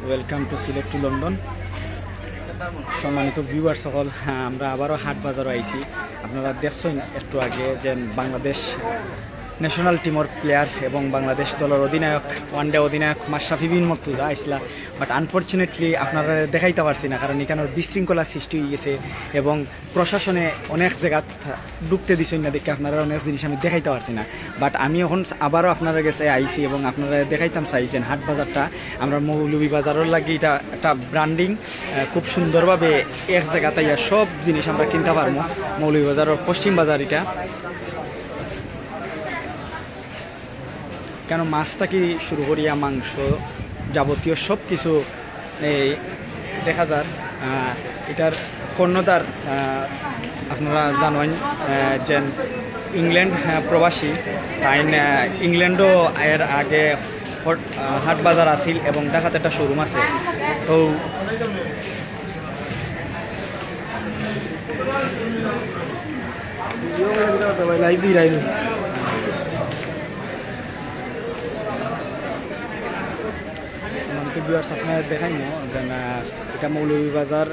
Welcome to Sylhet to London. সম্মানিত viewer সকল, আমরা আবারও হাট বাজারও আইছি। আপনারা দেখছেন একটু আগে যে বাংলাদেশ ন্যাশনাল টিমের প্লেয়ার এবং বাংলাদেশ দলের অধিনায়ক ওয়ানডে অধিনায়ক মাশরাফি বিন মর্তুজা আইসলা, বাট আনফর্চুনেটলি আপনারা দেখাইতে পারছি না, কারণ এখানে বিশৃঙ্খলা সৃষ্টি হয়ে গেছে এবং প্রশাসনে অনেক জায়গা ঢুকতে দিচ্ছেন না দেখে আপনারা অনেক জিনিস আমি দেখাইতে পারছি না। বাট আমি এখন আবারও আপনারা কাছে আইছি এবং আপনারা দেখাইতাম চাই যে হাট বাজারটা আমরা মৌলভীবাজারের লাগে এটা একটা ব্র্যান্ডিং খুব সুন্দরভাবে এক জায়গাতে সব জিনিস আমরা কিনতে পারবো। মৌলভীবাজারের পশ্চিম বাজার এটা, কেন মাছ থেকে শুরু করিয়া মাংস যাবতীয় সব কিছু এই দেখা যায়। এটার কর্ণধার আপনারা জানেন যে ইংল্যান্ড প্রবাসী, তাই ইংল্যান্ডও এর আগে হাট বাজার আছিল এবং ঢাকাতে একটা শোরুম আছে। তো আপনার দেখাই এটা মৌলভীবাজার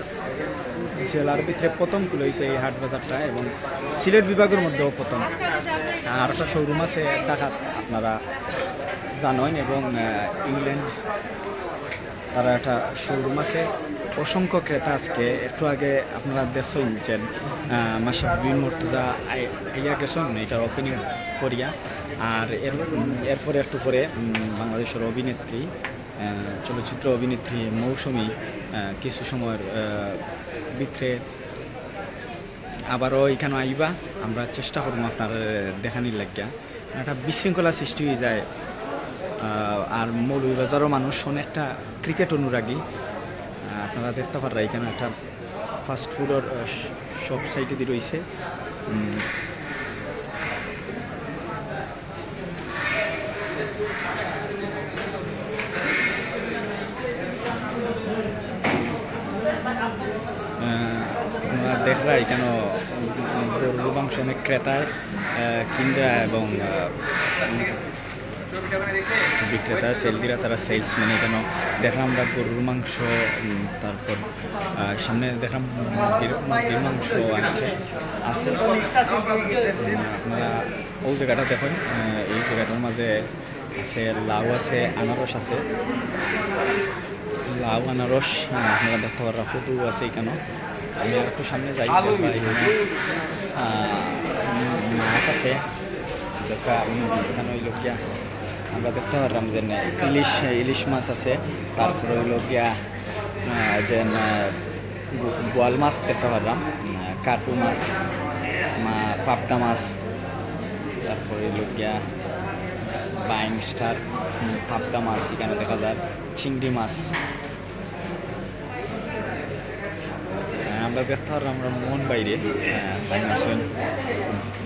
জেলার ভিতরে প্রথম খুলেছে এই হাট বাজারটা এবং সিলেট বিভাগের মধ্যেও প্রথম। আর একটা শোরুম আছে ঢাকাত আপনারা জানেন, এবং ইংল্যান্ড তারা একটা শোরুম আছে। অসংখ্য ক্রেতা আজকে একটু আগে আপনারা দেখছেন যে মাশরাফি বিন মর্তুজা আইয়া গেছেন এটার ওপেনিং করিয়া। আর এরপরে একটু পরে বাংলাদেশের অভিনেত্রী চলচ্চিত্র অভিনেত্রী মৌসুমী কিছু সময়ের ভিতরে আবারও এখানে আইবা। আমরা চেষ্টা করবো আপনার দেখানির লাগিয়া। একটা বিশৃঙ্খলা সৃষ্টি হয়ে যায়। আর মৌলভীবাজারও মানুষ অনেকটা ক্রিকেট অনুরাগী। আপনারা দেখতে পারেন এখানে একটা ফাস্ট ফুডের সব সাইডে দিয়ে রয়েছে। দেখরা এখানে গরুর মাংস অনেক ক্রেতায় কিনরা এবং বিক্রেতা সেলদিরা তারা সেলসম্যান। এখানে দেখলাম আমরা গরুর মাংস, তারপর সামনে দেখলাম মুরগির মাংস আছে। আপনারা ওই জায়গাটা দেখেন, এই জায়গাটার মাঝে আছে লাউ আছে, আনারস আছে, লাউ আনারস আপনারা দেখতে পারেন। ফুটু আছে এখানে। আমি একটু সামনে যাই, মাছ আছে এখানে ওই লোকিয়া আমরা দেখতে পারলাম যে ইলিশ মাছ আছে। তারপরে ওই লোকিয়া যে বোয়াল মাছ দেখতে পারলাম, কার্পু মাছ, পাবদা মাছ, তারপরে ওই লোকিয়া বাইং স্টার পাবদা মাছ এখানে দেখা যায়, চিংড়ি মাছ। আমরা দেখতে পারলাম আমরা মোহন বাইরে আছেন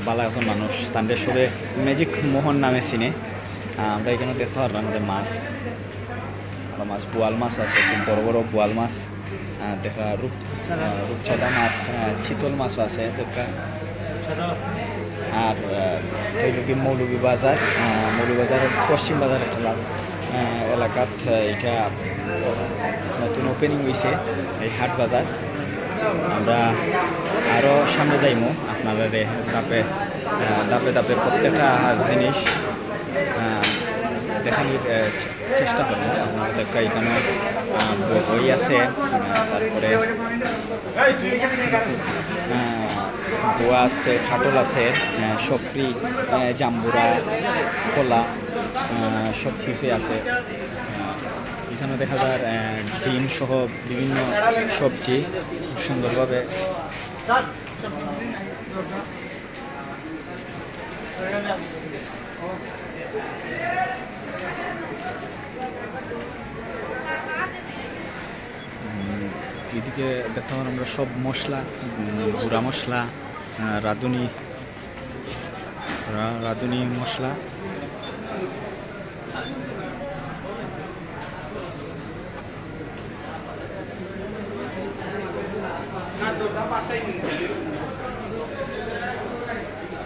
বালা এখন মানুষ তাদের সবে ম্যাজিক মোহন নামে চিনে। আমরা এখানে দেখতে পারলাম যে মাছ বোয়াল মাছ আছে, খুব বড় বড় বোয়াল মাছ দেখা, রূপচাঁদা মাছ, চিতল মাছ আছে দেখা। আর তৈলকি মৌলভীবাজারের পশ্চিম বাজার একটা এলাকাত এটা নতুন ওপেনিং হয়েছে এই হাট বাজার। আমরা আরও সামনে যাইমো, আপনারা ধাপে ধাপে প্রত্যেকটা জিনিস দেখানোর চেষ্টা করবো। আপনারা দেখা এখানে বই আছে, তারপরে গোয়া আছে, খাটল আছে, সফরি, জাম্বুরা, কলা সব কিছুই আছে। এখানে দেখা যায় ডিম সহ বিভিন্ন সবজি খুব সুন্দরভাবে। এদিকে দেখতে পারেন আমরা সব মশলা, গুঁড়া মশলা, রাঁধুনি মশলা।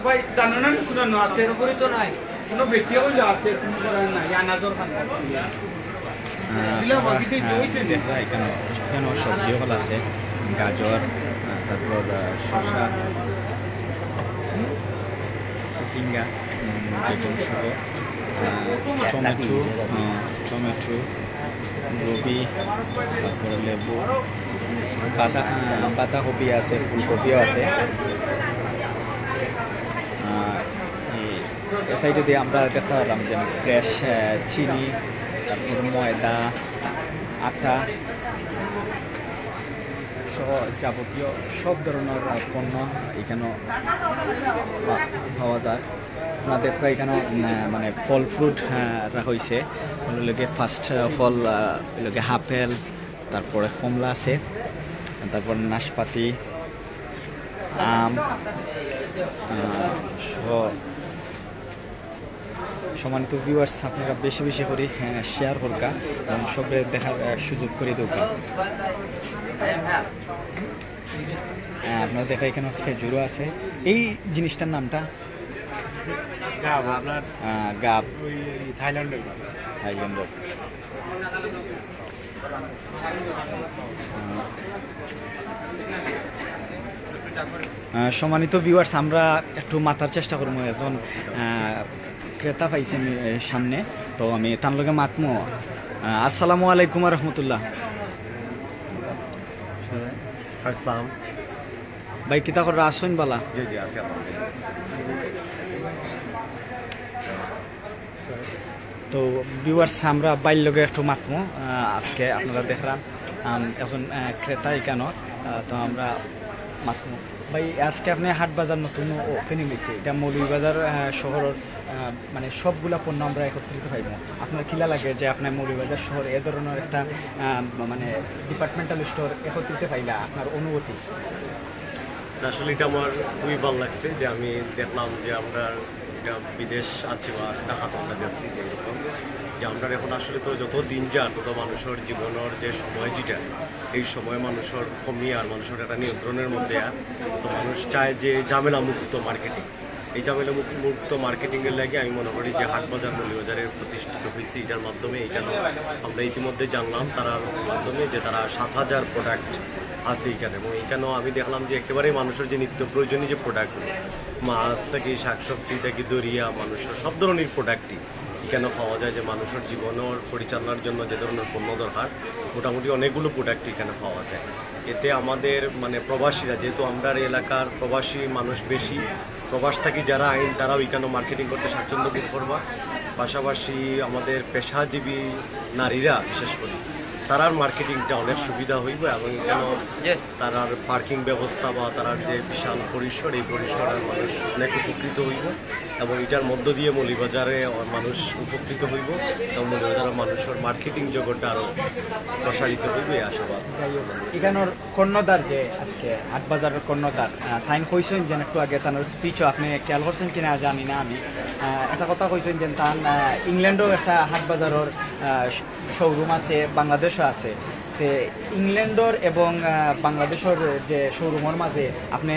ভাই জানো না কোনো আছে উপরে তো নাই, কোনো ব্যক্তিও যা আছে কোনো করার নাই আনাজর খান। দেখরা এখানে এখানেও সবজি হল আছে, গাজর, তারপর শসা, চিচিঙ্গা, বেগুন সহ, টমেটো, গোবি, তারপরে লেবু, বাঁধাকপি আছে, ফুলকপিও আছে। এ সাইডে দিয়ে আমরা দেখতে পারলাম যে ফ্রেশ চিনি, তারপর ময়দা, আটা সহ যাবতীয় সব ধরনের পণ্য এখানে পাওয়া যায়। আপনাদের এখানে মানে ফল ফ্রুট রাখা হয়েছে, লোকে ফার্স্ট ফল লোকে আপেল, তারপরে কমলা আছে, তারপর নাশপাতি, আম সম্মানিত ভিউয়ার্স, আপনারা বেশি বেশি করে শেয়ার করকা এবং সবে দেখার সুযোগ করে দেওয়া। আপনারা দেখা এখানে খেজুরও আছে। এই জিনিসটার নামটা গাব, থাইল্যান্ডের। সম্মানিত ভিউয়ার্স, আমরা একটু মাতার চেষ্টা করবো। এখন ক্রেতা পাইছেন সামনে, তো আমি তার লগে মাতমো। আসসালামু আলাইকুম রহমতুল্লাহ। আসসালাম ভাই, কিতা করে আসুন বালা? জি জি আছে। তো ভিউয়ার্স, আমরা বাইর লগে একটু মাতমো। আজকে আপনারা দেখলাম এখন ক্রেতা কেন, তো আমরা মাতমো। ভাই, আজকে আপনি হাট বাজার নতুন ওপেনিং হয়েছে, এটা মৌলভীবাজার শহরের মানে সবগুলা পণ্য আমরা একত্রিত পাইব। আপনার কিলা লাগে যে আপনার মৌলভীবাজার শহর এ ধরনের একটা মানে ডিপার্টমেন্টাল স্টোর একত্রিত পাইলা, আপনার অনুভূতি? আসলে এটা আমার খুবই ভালো লাগছে যে আমি দেখলাম যে আমরা এটা বিদেশ আছে বা টাকা তো আমরা যাচ্ছি, এরকম যে আমরা এখন আসলে তো যত দিন যান তত মানুষের জীবনের যে সময় যেটা, এই সময় মানুষের কমিয়ে আর মানুষের একটা নিয়ন্ত্রণের মধ্যে আর তো মানুষ চায় যে ঝামেলা মুক্ত মার্কেটিং। এই ঝামেলা মুক্ত মার্কেটিংয়ের লাগে আমি মনে করি যে হাটবাজার মৌলভীবাজারের প্রতিষ্ঠিত হয়েছে। এটার মাধ্যমে এখানে আমরা ইতিমধ্যে জানলাম তার মাধ্যমে যে তারা 7,000 প্রোডাক্ট আছে এখানে, এবং এখানেও আমি দেখলাম যে একেবারেই মানুষের যে নিত্য প্রয়োজনীয় যে প্রোডাক্টগুলো, মাছ থেকে শাকসবজি থেকে দরিয়া, মানুষের সব ধরনের প্রোডাক্টই এখানে পাওয়া যায়। যে মানুষের জীবনের পরিচালনার জন্য যে ধরনের পণ্য দরকার, মোটামুটি অনেকগুলো প্রোডাক্ট এখানে পাওয়া যায়। এতে আমাদের মানে প্রবাসীরা, যেহেতু আমরা এলাকার প্রবাসী মানুষ বেশি, প্রবাস থাকি যারা আইন, তারাও এখানে মার্কেটিং করতে স্বাচ্ছন্দ্য বোধ করবা। পাশাপাশি আমাদের পেশাজীবী নারীরা বিশেষ করে তারার মার্কেটিংটা অনেক সুবিধা হইব, এবং এখানে তারার পার্কিং ব্যবস্থা বা তারার যে বিশাল পরিসর, এই পরিসরের মানুষ অনেক উপকৃত হইব, এবং এটার মধ্য দিয়ে মৌলভীবাজারে মানুষ উপকৃত হইব, এবং মৌলভীবাজারের মানুষের মার্কেটিং জগৎটা আরও প্রসারিত হইবে আশাবাদ। এখানোর কর্ণধার যে আজকে হাটবাজারের কর্ণধার তাইন কইছেন যে একটু আগে তার স্পিচও আপনি খেয়াল করছেন কিনা জানি না আমি, একটা কথা কইছেন যে তার ইংল্যান্ডও একটা হাটবাজারের শোরুম আছে, বাংলাদেশও আছে। তে ইংল্যান্ডর এবং বাংলাদেশের যে শোরুমের মাঝে আপনি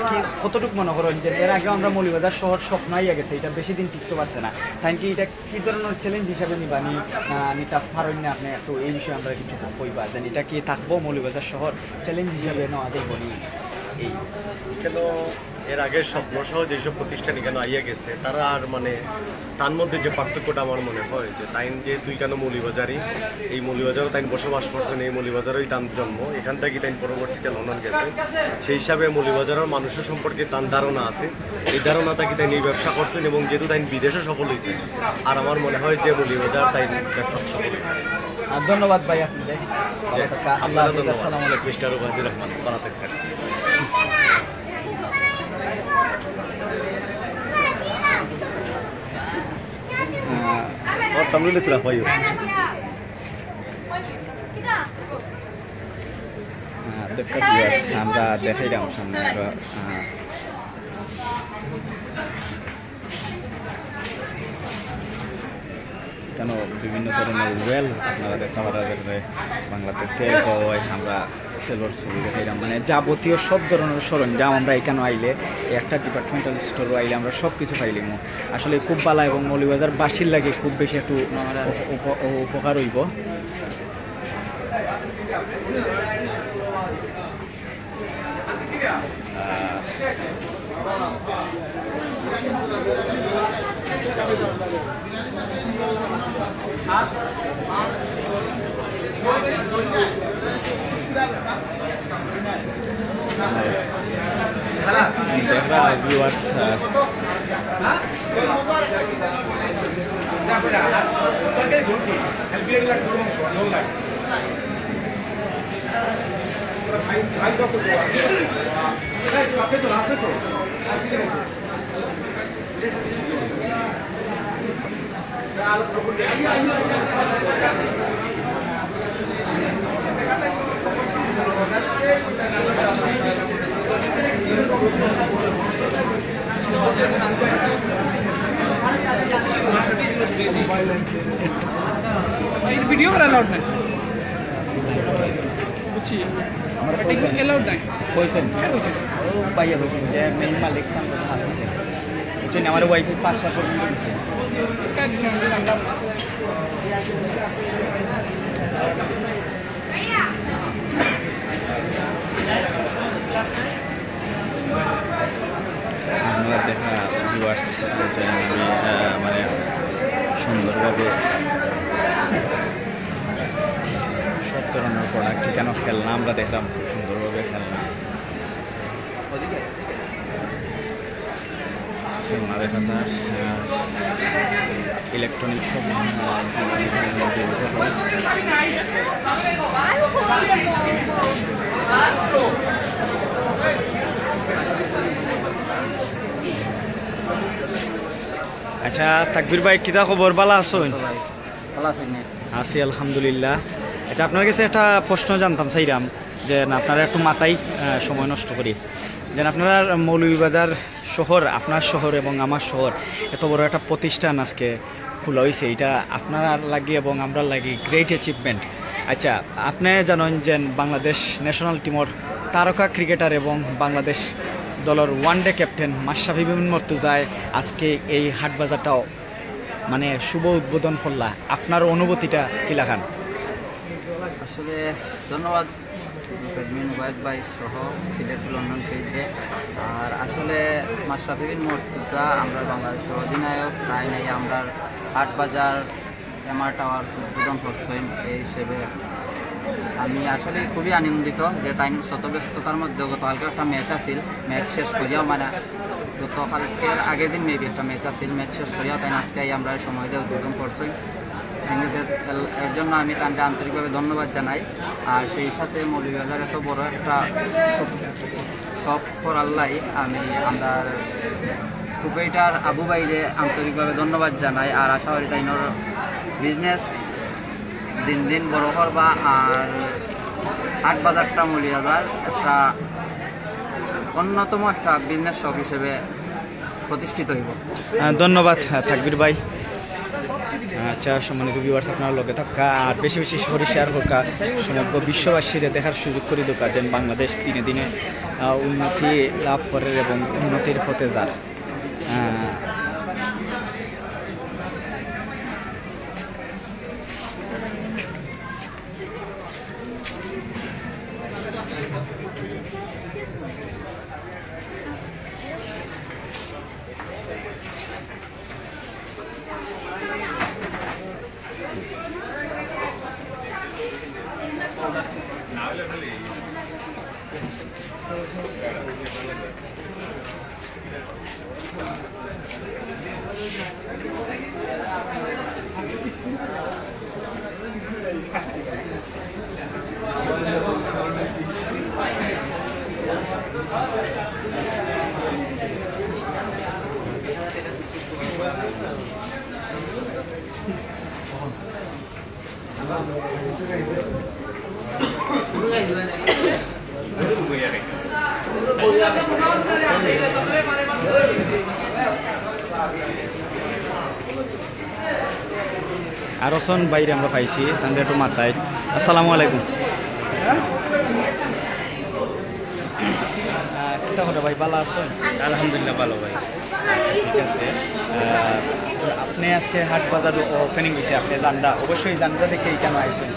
কি কতটুকু মনে করেন যে এর আগে আমরা মৌলভীবাজার শহর স্বপ্ন হইয়া গেছে, এটা বেশি দিন টিকতে পারছে না, তাই কি এটা কী ধরনের চ্যালেঞ্জ হিসাবে নিবানি নিতে পারেন না আপনি? একটু এই বিষয়ে আমরা কিছু কইবা যে এটা কি থাকবো মৌলভীবাজার শহর চ্যালেঞ্জ হিসাবে নেওয়া যাইব নি? এই কেন এর আগে স্বপ্নসহ যেসব প্রতিষ্ঠান এখানে আইয়া গেছে, তারা আর মানে তার মধ্যে যে পার্থক্যটা আমার মনে হয় যে তাই যেহেতু এখানে মৌলভীবাজারই, এই মৌলভীবাজারও তাই বসবাস করছেন, এই মৌলভীবাজারই তার জন্ম, এখান থেকে তাই পরবর্তীতে লন্ডন গেছেন। সেই হিসাবে মৌলভীবাজারের মানুষের সম্পর্কে তার ধারণা আছে, এই ধারণা তাকে তাই নিয়ে ব্যবসা করছেন, এবং যেহেতু তাই বিদেশে সফল হয়েছে, আর আমার মনে হয় যে মৌলভীবাজার তাই ব্যবসা সফল হয়েছে। ধন্যবাদ ভাই আপনাদের। আপনারা ধন্যবাদ। মিস্টার ওবায়দুর রহমান, ভালো থাকবেন। তামিলে তোরা হয় আমরা দেখাইলাম সামনে কেন বিভিন্ন ধরনের ওয়েল আপনারা দেখতে পারেন, বাংলাতে তেল হয়, আমরা তেলের ছবি দেখাইলাম, মানে যাবতীয় সব ধরনের সরঞ্জাম আমরা এখানে আইলে একটা ডিপার্টমেন্টাল স্টোর আইলে আমরা সব কিছু পাইলাম। আসলে খুব ভালো, এবং মৌলভীবাজার বাসীর লাগে খুব বেশি একটু উপকার হইব। देख रहा व्यूअर्स वीडियो पर अलाउड नहीं বুঝছি এলাউড নাই কইছেন ও পাইয়া কইছেন যে মেইন মালিক কাম কথা আছে বুঝছেন আমার ওয়াইফ 5 পর্যন্ত দিছে আমরা দেখা ভিউয়ার্স যে মানে সুন্দরভাবে সব ধরনের প্রোডাক্ট কেন খেলনা আমরা দেখলাম খুব সুন্দরভাবে খেলনা খেলনা দেখা যায় ইলেকট্রনিক সব আচ্ছা তাকবির ভাই কিতা খবর ভালো আছো? আছি আলহামদুলিল্লাহ। আচ্ছা আপনার কাছে একটা প্রশ্ন জানতাম চাইলাম যে আপনারা একটু মাথায় সময় নষ্ট করি যে আপনারা মৌলভীবাজার শহর, আপনার শহর এবং আমার শহর এত বড় একটা প্রতিষ্ঠান আজকে খোলা হয়েছে, এটা আপনার লাগি এবং আমরা লাগি গ্রেট অ্যাচিভমেন্ট। আচ্ছা আপনি জানেন যে বাংলাদেশ ন্যাশনাল টিমর তারকা ক্রিকেটার এবং বাংলাদেশ দলের ওয়ানডে ক্যাপ্টেন মাশরাফি বিন মুর্তজায় আজকে এই হাটবাজারটাও মানে শুভ উদ্বোধন করলা, আপনার অনুভূতিটা কি লাগান? আসলে ধন্যবাদ প্রেসিডেন্ট ওয়াইদ ভাই সহ সিলেট লন্ডন পেজে। আর আসলে মাশরাফি বিন মুর্তজা আমরা বাংলাদেশের অধিনায়ক, তাই নাই আমরা হাটবাজার এমআর টাওয়ার উদ্বোধন করছেন। এই হিসেবে আমি আসলে খুবই আনন্দিত যে তাই শত ব্যস্ততার মধ্যে গতকালকে একটা ম্যাচ আসিল, ম্যাচ শেষ করিয়াও মানে গতকালকের আগের দিন মেবি একটা ম্যাচ আসিল, ম্যাচ শেষ করিয়াও তাই আজকে আমরা সময় দিয়ে উদ্বোধন করছি। এর জন্য আমি তাকে আন্তরিকভাবে ধন্যবাদ জানাই। আর সেই সাথে মৌলভীবাজার এত বড় একটা সব ফর আল্লাহ আমি আমরা কুপেটার আবু বাইরে আন্তরিকভাবে ধন্যবাদ জানাই। আর আশা করি তাইনোর বিজনেস দিন দিন বড় করবা আর হাটবাজারটা মৌলভীবাজার একটা অন্যতম একটা বিজনেস শপ হিসেবে প্রতিষ্ঠিত হইব। ধন্যবাদ তাকবির ভাই। আচ্ছা সম্মানিত ভিউয়ার্স আপনার লগে থাকা আর বেশি বেশি করে শেয়ার হোকা, সমগ্র বিশ্ববাসীর দেখার সুযোগ করে দোকা যেন বাংলাদেশ দিনে দিনে উন্নতি লাভ করে এবং উন্নতির পথে যার। আরসন বাইরে আমরা পাইছি তাদের একটু মাথায়। আসসালামু আলাইকুম। ভাই ভালো আছেন? আলহামদুলিল্লাহ ভালো ভাই। ঠিক আছে, আপনি আজকে হাট বাজার ওপেনিং হয়েছে, আপনি জানডা অবশ্যই জানডা দেখে কেন আইসেন?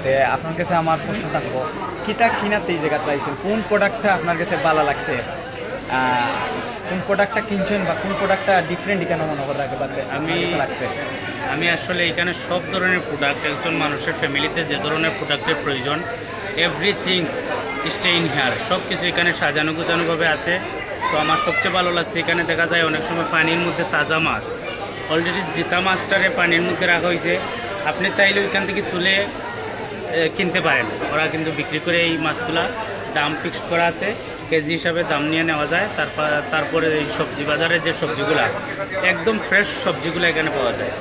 তে আপনার কাছে আমার প্রশ্ন থাকবো কিতা কিনাতে এই জায়গাতে আইছেন, কোন প্রোডাক্টটা আপনার কাছে ভালো লাগছে, কোন প্রোডাক্টটা কিনছেন বা কোন প্রোডাক্টটা ডিফারেন্ট কেন মনে করে রাখে বা লাগছে? আমি আসলে এখানে সব ধরনের প্রোডাক্ট, একজন মানুষের ফ্যামিলিতে যে ধরনের প্রোডাক্টের প্রয়োজন এভরিথিং স্টে ইন হেয়ার, সব কিছু এখানে সাজানো গোছানোভাবে আছে। তো আমার সবচেয়ে ভালো লাগছে এখানে দেখা যায় অনেক সময় পানির মধ্যে তাজা মাছ, অলরেডি জিতা মাছটারে পানির মধ্যে রাখা হয়েছে, আপনি চাইলে ওইখান থেকে তুলে কিনতে পারেন। ওরা কিন্তু বিক্রি করে এই মাছগুলা দাম ফিক্সড করা আছে, কেজি হিসাবে দাম নিয়ে নেওয়া যায়। তারপরে এই সবজি বাজারের যে সবজিগুলা একদম ফ্রেশ সবজিগুলো এখানে পাওয়া যায়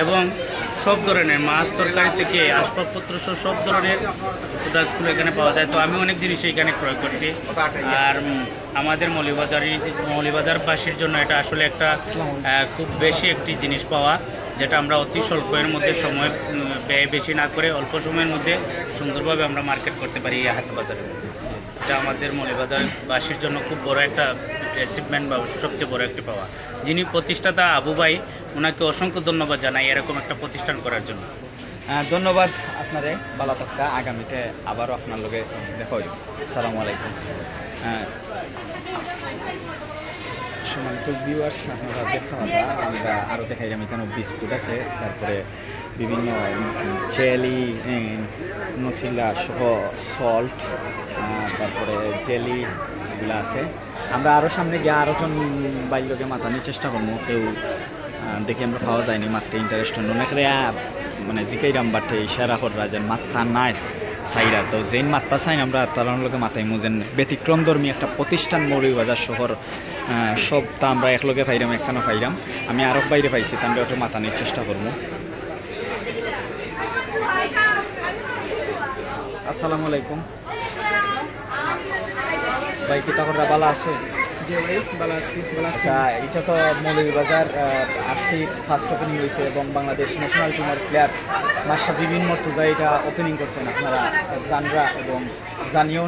এবং সব ধরনের মাছ তরকারি থেকে আসবাবপত্র সব ধরনের প্রোডাক্টগুলো এখানে পাওয়া যায়। তো আমি অনেক জিনিস এখানে ক্রয় করছি। আর আমাদের মৌলভীবাজারবাসীর জন্য এটা আসলে একটা খুব বেশি একটি জিনিস পাওয়া, যেটা আমরা অতি স্বল্পের মধ্যে সময় ব্যয় বেশি না করে অল্প সময়ের মধ্যে সুন্দরভাবে আমরা মার্কেট করতে পারি এই হাট বাজারে। এটা আমাদের মৌলভীবাজারবাসীর জন্য খুব বড় একটা অ্যাচিভমেন্ট বা সবচেয়ে বড় একটি পাওয়া। যিনি প্রতিষ্ঠাতা আবু ভাই, ওনাকে অসংখ্য ধন্যবাদ জানাই এরকম একটা প্রতিষ্ঠান করার জন্য। ধন্যবাদ আপনারে, ভালো থাকা, আগামীতে আবারও আপনার লগে দেখা হইব। আসসালামু আলাইকুম। সম্মানিত ভিউয়ার্স, আপনারা দেখতে পারবেন আমরা আরও দেখাইলাম এখানে বিস্কুট আছে, তারপরে বিভিন্ন জেলি, মশলা সহ সল্ট, তারপরে জেলি এগুলো আছে। আমরা আরও সামনে গিয়ে আরও জন বাইলকে মাতানোর চেষ্টা করবো, কেউ দেখি আমরা পাওয়া যায়নি মাত্র ইন্টারেস্টেড অনেকরে মানে জিকাইরাম বাটে ইশারা করা যেন মাত্রা নাই সাইরা, তো যেই মাত্রা চাইন আমরা তার লগে মাথাইমু যেন ব্যতিক্রমধর্মী একটা প্রতিষ্ঠান মৌলভীবাজার শহর সবটা আমরা একলগে পাইরাম, একখানে পাইরাম। আমি আরও বাইরে পাইছি, তা আমরা ওটা মাতানোর চেষ্টা করবো। আসসালামু আলাইকুম ভাই, কিতা করা ভালো আছে? জি ভাই, ভালো আছি। আচ্ছা, এটা তো মৌলভীবাজার আজকে ফার্স্ট ওপেনিং হয়েছে এবং বাংলাদেশ ন্যাশনাল টিমের প্লেয়ার মাশরাফি বিন মুর্তজা এটা ওপেনিং করছেন। আপনারা জানরা এবং জানিয়েও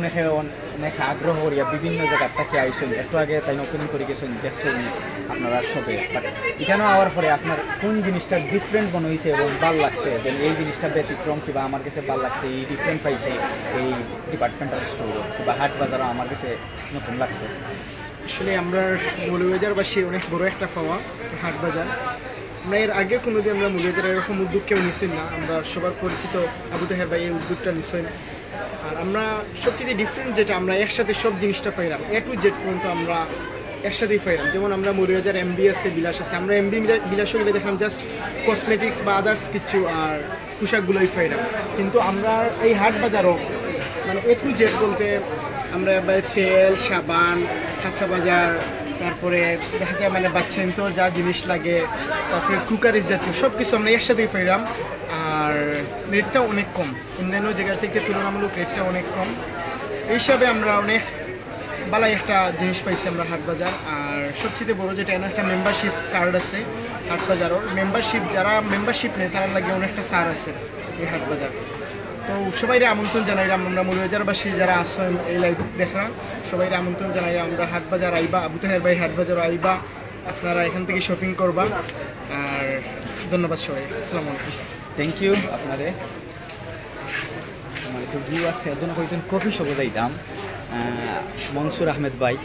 অনেক আগ্রহ করিয়া বিভিন্ন জায়গার থেকে আইসেন, একটু আগে তাই ওপেনিং করে গেছেন, দেখছেন আপনারা সবে। বাট এখানেও আওয়ার পরে আপনার কোন জিনিসটা ডিফারেন্ট মনে হয়েছে এবং ভাল লাগছে, যে এই জিনিসটা ব্যতিক্রম কিংবা আমার কাছে ভাল লাগছে, এই ডিফারেন্ট পাইছে এই ডিপার্টমেন্টাল স্টোর কিংবা হাট বাজারও আমার কাছে নতুন লাগছে? আসলে আমরা মৌলভীবাজারবাসীর অনেক বড় একটা পাওয়া হাট বাজার। আমরা এর আগে কোনোদিন আমরা মৌলভীবাজার এরকম উদ্যোগ কেউ নিচ্ছি না, আমরা সবার পরিচিত আবু তাহের ভাই এই উদ্যোগটা নিচ্ছেন। আর আমরা সবচেয়ে ডিফারেন্ট যেটা, আমরা একসাথে সব জিনিসটা পাইলাম, এ টু জেড পর্যন্ত আমরা একসাথেই পাইলাম। যেমন আমরা মৌলভীবাজার এমবি আছে, বিলাস আছে, আমরা এমবি বিলাসও গেলে দেখলাম জাস্ট কসমেটিক্স বা আদার্স কিছু আর পোশাকগুলোই পাইলাম। কিন্তু আমরা এই হাট বাজারও মানে এ টু জেড বলতে আমরা এবার তেল, সাবান, কাঁচা বাজার, তারপরে দেখা যায় মানে বাচ্চা তো যা জিনিস লাগে, তারপরে কুকারিজ জাতীয় সব কিছু আমরা একসাথেই পাইলাম। আর রেটটা অনেক কম, অন্যান্য জায়গার থেকে তুলনামূলক রেটটা অনেক কম। এই হিসাবে আমরা অনেক ভালোই একটা জিনিস পাইছি আমরা হাট বাজার। আর সবচেয়ে বড় যেটা, এনে একটা মেম্বারশিপ কার্ড আছে হাট বাজারের। যারা মেম্বারশিপ নেয় তারা লাগে অনেকটা ছাড় আছে এই হাট বাজার। তো সবাইরে আমন্ত্রণ জানাইলাম, আমরা মৌলভীবাজারবাসী যারা আসেন এই লাইভ দেখা সবাইরে আমন্ত্রণ জানাইলাম, আমরা হাট বাজার আইবা, আবু তাহের ভাই হাট বাজার আইবা, আপনারা এখান থেকে শপিং করবা। আর ধন্যবাদ সবাই, আসসালামু আলাইকুম। থ্যাংক ইউ আপনারে। আমার একটু ভিউ আছে, একজন কইছেন কফি শপে যাইতাম, মনসুর আহমেদ ভাই।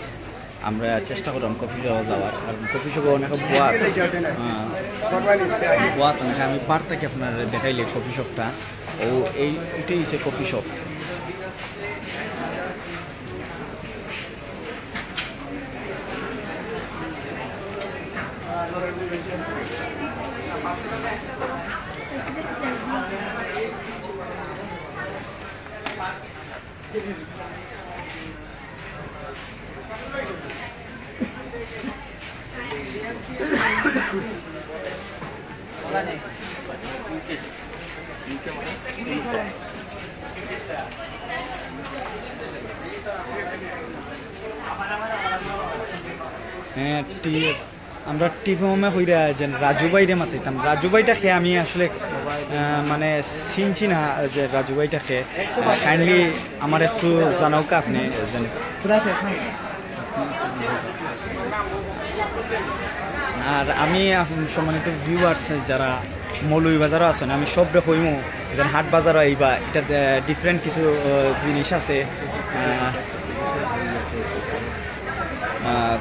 আমরা চেষ্টা করলাম কফি শপে যাওয়ার, কারণ কফি শপে অনেক বোয়াত আমি পার থেকে আপনার দেখাইলে কফি শপটা, ও এইটাই হচ্ছে কফি শপ। হ্যাঁ, আমরা টিভি হইরা যে রাজু ভাইরে মাতাইতাম, রাজু ভাইটা খেয়ে আমি আসলে মানে চিনছি না যে রাজু ভাইটা খেয়ে। কাইন্ডলি আমার একটু জানাও কা আপনি আর আমি সম্মানিত ভিউয়ার্স যারা মৌলভীবাজারও আছেন আমি সব হইমু যেন হাট বাজারও আইবা এটা ডিফারেন্ট কিছু জিনিস আছে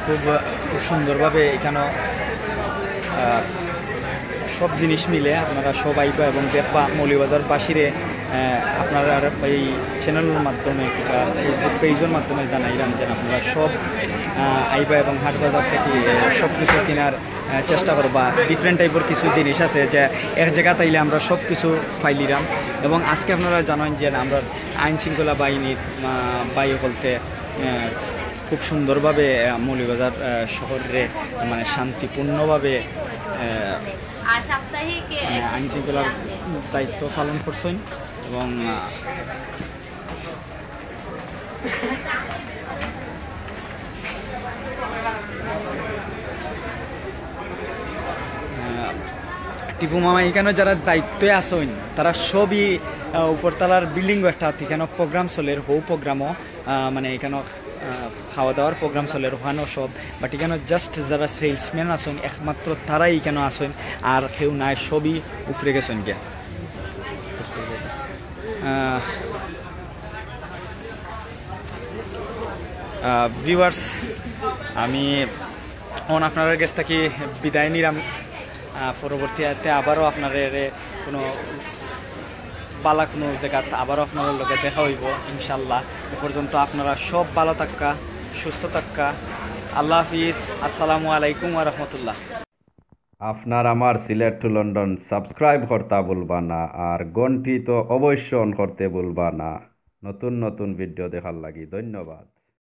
খুব খুব সুন্দরভাবে এখানেও সব জিনিস মিলে আপনারা সব আইবা এবং দেখবা মৌলভীবাজারবাসীরে আপনারা এই চ্যানেলের মাধ্যমে বা ফেসবুক পেজের মাধ্যমে জানাইলাম যে আপনারা সব আইবা এবং হাট বাজার থেকে সব কিছু কেনার চেষ্টা করবা ডিফারেন্ট টাইপের কিছু জিনিস আছে যে এক জায়গা তাইলে আমরা সব কিছু ফাইলিলাম এবং আজকে আপনারা জানেন যে আমরা আইন শৃঙ্খলা বাহিনীর বায়ু বলতে খুব সুন্দরভাবে মৌলভীবাজার শহরে মানে শান্তিপূর্ণভাবে আইন শৃঙ্খলার দায়িত্ব পালন করছেন এবং টিপু মামা এখানে যারা দায়িত্বে আসেন তারা সবই উপরতলার বিল্ডিং একটা এখানে প্রোগ্রাম চলে হৌ প্রোগ্রামও মানে এখানে খাওয়া দাওয়ার প্রোগ্রাম চলে ওখানে সব বাট এখানে জাস্ট যারা সেলসম্যান আসেন একমাত্র তারাই এখানে আসেন আর কেউ নাই সবই উপরে গেছেন গিয়া ভিউয়ার্স আমি আপনার কাছ থেকে বিদায় নিলাম পরবর্তীতে আবারও আপনার কোনো পালা কোনো জায়গা আবারও আপনার লগে দেখা হইব ইনশাল্লাহ এ পর্যন্ত আপনারা সব ভালো থাকা সুস্থ থাকা আল্লাহ হাফিজ আসসালামু আলাইকুম ওয়া রাহমাতুল্লাহ আপনার আমার সিলেট টু লন্ডন সাবস্ক্রাইব করতে ভুলবা না আর ঘন্টি তো অবশ্যই অন করতে ভুলবা না নতুন নতুন ভিডিও দেখার লাগি ধন্যবাদ।